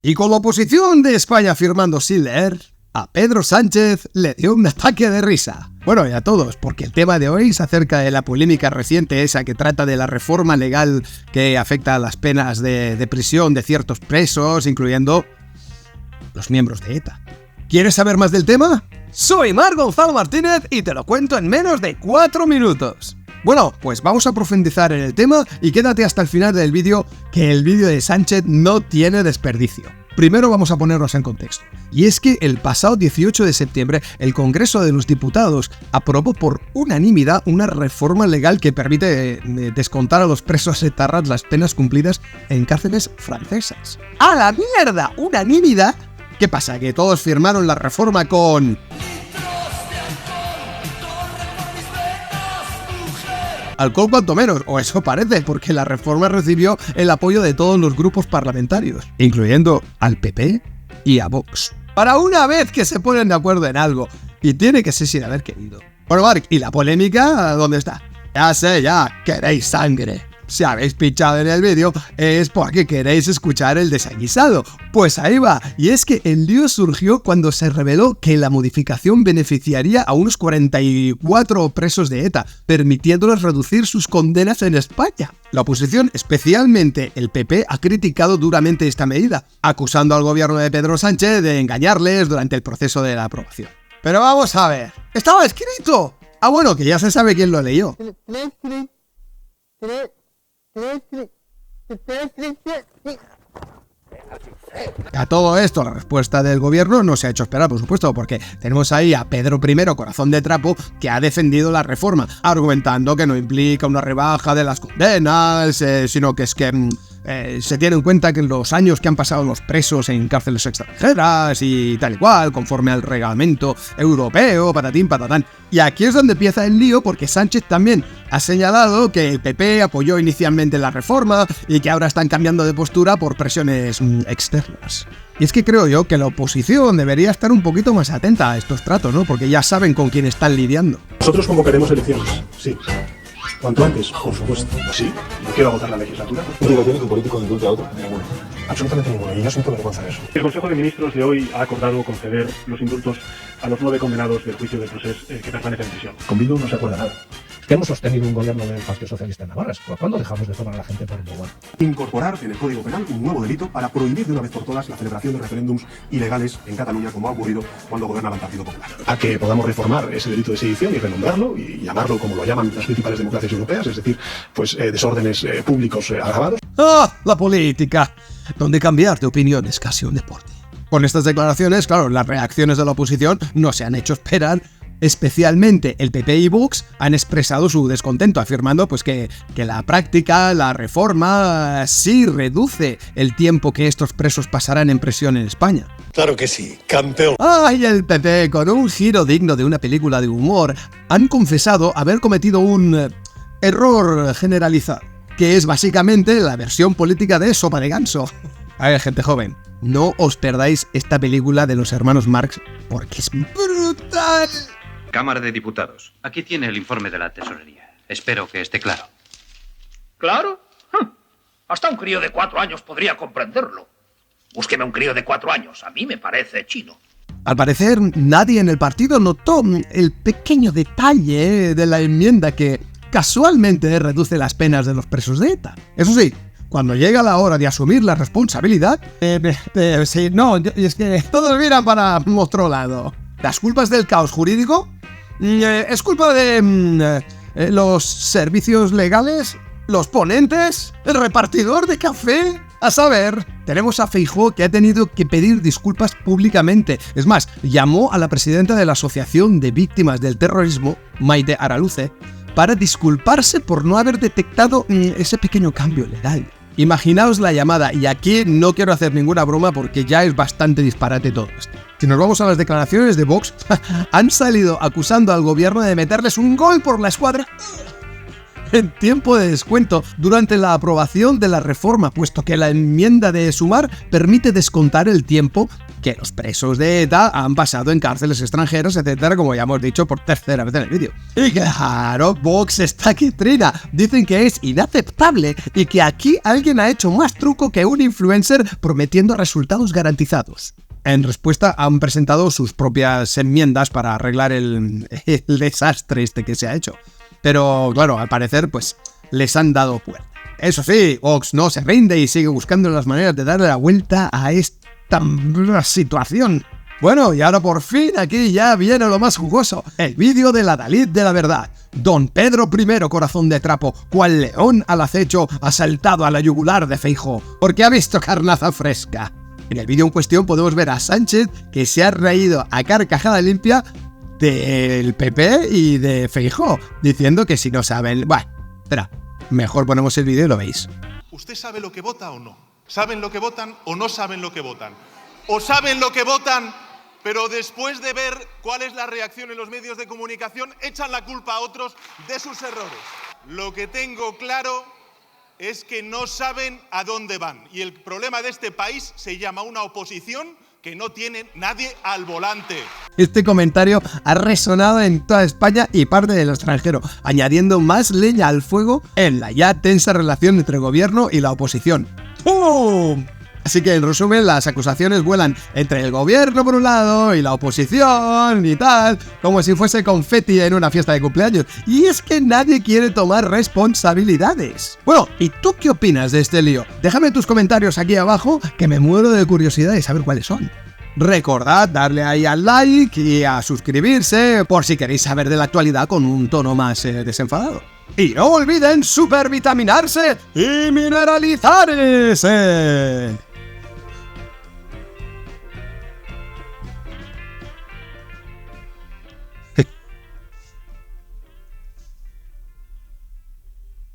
Y con la oposición de España firmando sin leer, a Pedro Sánchez le dio un ataque de risa. Bueno, y a todos, porque el tema de hoy es acerca de la polémica reciente esa que trata de la reforma legal que afecta a las penas de prisión de ciertos presos, incluyendo los miembros de ETA. ¿Quieres saber más del tema? Soy Marc Gonzalo Martínez y te lo cuento en menos de 4 minutos. Bueno, pues vamos a profundizar en el tema y quédate hasta el final del vídeo, que el vídeo de Sánchez no tiene desperdicio. Primero vamos a ponernos en contexto. Y es que el pasado 18 de septiembre el Congreso de los Diputados aprobó por unanimidad una reforma legal que permite descontar a los presos etarras las penas cumplidas en cárceles francesas. ¡A la mierda! ¿Unanimidad? ¿Qué pasa? ¿Que todos firmaron la reforma con alcohol cuanto menos? O eso parece, porque la reforma recibió el apoyo de todos los grupos parlamentarios, incluyendo al PP y a Vox. Para una vez que se ponen de acuerdo en algo, y tiene que ser sin haber querido. Bueno, Marc, ¿y la polémica dónde está? Ya sé, ya, queréis sangre. Si habéis pinchado en el vídeo es porque queréis escuchar el desaguisado. Pues ahí va, y es que el lío surgió cuando se reveló que la modificación beneficiaría a unos 44 presos de ETA, permitiéndoles reducir sus condenas en España. La oposición, especialmente el PP, ha criticado duramente esta medida, acusando al gobierno de Pedro Sánchez de engañarles durante el proceso de la aprobación. Pero vamos a ver, ¡estaba escrito! Ah, bueno, que ya se sabe quién lo leyó. A todo esto, la respuesta del gobierno no se ha hecho esperar, por supuesto, porque tenemos ahí a Pedro I, corazón de trapo, que ha defendido la reforma, argumentando que no implica una rebaja de las condenas, sino que es que se tiene en cuenta que los años que han pasado los presos en cárceles extranjeras y tal y cual, conforme al reglamento europeo, patatín, patatán. Y aquí es donde empieza el lío, porque Sánchez también ha señalado que el PP apoyó inicialmente la reforma y que ahora están cambiando de postura por presiones externas. Y es que creo yo que la oposición debería estar un poquito más atenta a estos tratos, ¿no? Porque ya saben con quién están lidiando. Nosotros convocaremos elecciones, sí. Cuanto antes, por supuesto. Sí, no quiero agotar la legislatura. ¿Qué tiene que un político insulte a otro? Ninguno. Absolutamente ninguno, y yo siento vergüenza de eso. El Consejo de Ministros de hoy ha acordado conceder los indultos a los 9 condenados del juicio de Procés que permanecen en prisión. Con Bildu no se acuerda nada. Que hemos sostenido un gobierno del Partido Socialista en Navarra. ¿Cuándo dejamos de tomar a la gente por igual? Incorporar en el Código Penal un nuevo delito para prohibir de una vez por todas la celebración de referéndums ilegales en Cataluña, como ha ocurrido cuando gobernaba el Partido Popular. A que podamos reformar ese delito de sedición y renombrarlo y llamarlo como lo llaman las principales democracias europeas, es decir, pues desórdenes públicos agravados. ¡Ah! La política, donde cambiar de opinión es casi un deporte. Con estas declaraciones, claro, las reacciones de la oposición no se han hecho esperar. Especialmente el PP y Vox han expresado su descontento, afirmando pues que la práctica, la reforma, sí reduce el tiempo que estos presos pasarán en prisión en España. Claro que sí, campeón. ¡Ay, el PP! Con un giro digno de una película de humor, han confesado haber cometido un error generalizado, que es básicamente la versión política de Sopa de Ganso. A ver, gente joven, no os perdáis esta película de los hermanos Marx, porque es brutal. Cámara de Diputados. Aquí tiene el informe de la Tesorería. Espero que esté claro. ¿Claro? Hasta un crío de 4 años podría comprenderlo. Búsqueme un crío de 4 años. A mí me parece chino. Al parecer, nadie en el partido notó el pequeño detalle de la enmienda que casualmente reduce las penas de los presos de ETA. Eso sí, cuando llega la hora de asumir la responsabilidad, sí, no, es que todos miran para otro lado. Las culpas del caos jurídico es culpa de los servicios legales, los ponentes, el repartidor de café. A saber, tenemos a Feijóo, que ha tenido que pedir disculpas públicamente. Es más, llamó a la presidenta de la Asociación de Víctimas del Terrorismo, Maite Araluce, para disculparse por no haber detectado ese pequeño cambio legal. Imaginaos la llamada, y aquí no quiero hacer ninguna broma porque ya es bastante disparate todo esto. Si nos vamos a las declaraciones de Vox, han salido acusando al gobierno de meterles un gol por la escuadra. en tiempo de descuento durante la aprobación de la reforma, puesto que la enmienda de Sumar permite descontar el tiempo que los presos de ETA han pasado en cárceles extranjeras, etcétera, como ya hemos dicho por tercera vez en el vídeo. Y claro, Vox está que trina. Dicen que es inaceptable y que aquí alguien ha hecho más truco que un influencer prometiendo resultados garantizados. En respuesta han presentado sus propias enmiendas para arreglar el desastre este que se ha hecho. Pero claro, al parecer pues les han dado puerta. Eso sí, Vox no se rinde y sigue buscando las maneras de darle la vuelta a esta situación. Bueno, y ahora por fin aquí ya viene lo más jugoso, el vídeo de la Dalit de la verdad. Don Pedro I, corazón de trapo, cual león al acecho, ha saltado a la yugular de Feijóo, porque ha visto carnaza fresca. En el vídeo en cuestión podemos ver a Sánchez, que se ha reído a carcajada limpia del PP y de Feijóo, diciendo que si no saben... Bueno, espera, mejor ponemos el vídeo y lo veis. ¿Usted sabe lo que vota o no? ¿Saben lo que votan o no saben lo que votan? ¿O saben lo que votan, pero después de ver cuál es la reacción en los medios de comunicación, echan la culpa a otros de sus errores? Lo que tengo claro es que no saben a dónde van. Y el problema de este país se llama una oposición que no tiene nadie al volante. Este comentario ha resonado en toda España y parte del extranjero, añadiendo más leña al fuego en la ya tensa relación entre el gobierno y la oposición. ¡Pum! Así que en resumen, las acusaciones vuelan entre el gobierno por un lado y la oposición y tal, como si fuese confeti en una fiesta de cumpleaños. Y es que nadie quiere tomar responsabilidades. Bueno, ¿y tú qué opinas de este lío? Déjame tus comentarios aquí abajo, que me muero de curiosidad de saber cuáles son. Recordad darle ahí al like y a suscribirse por si queréis saber de la actualidad con un tono más desenfadado. Y no olviden supervitaminarse y mineralizarse.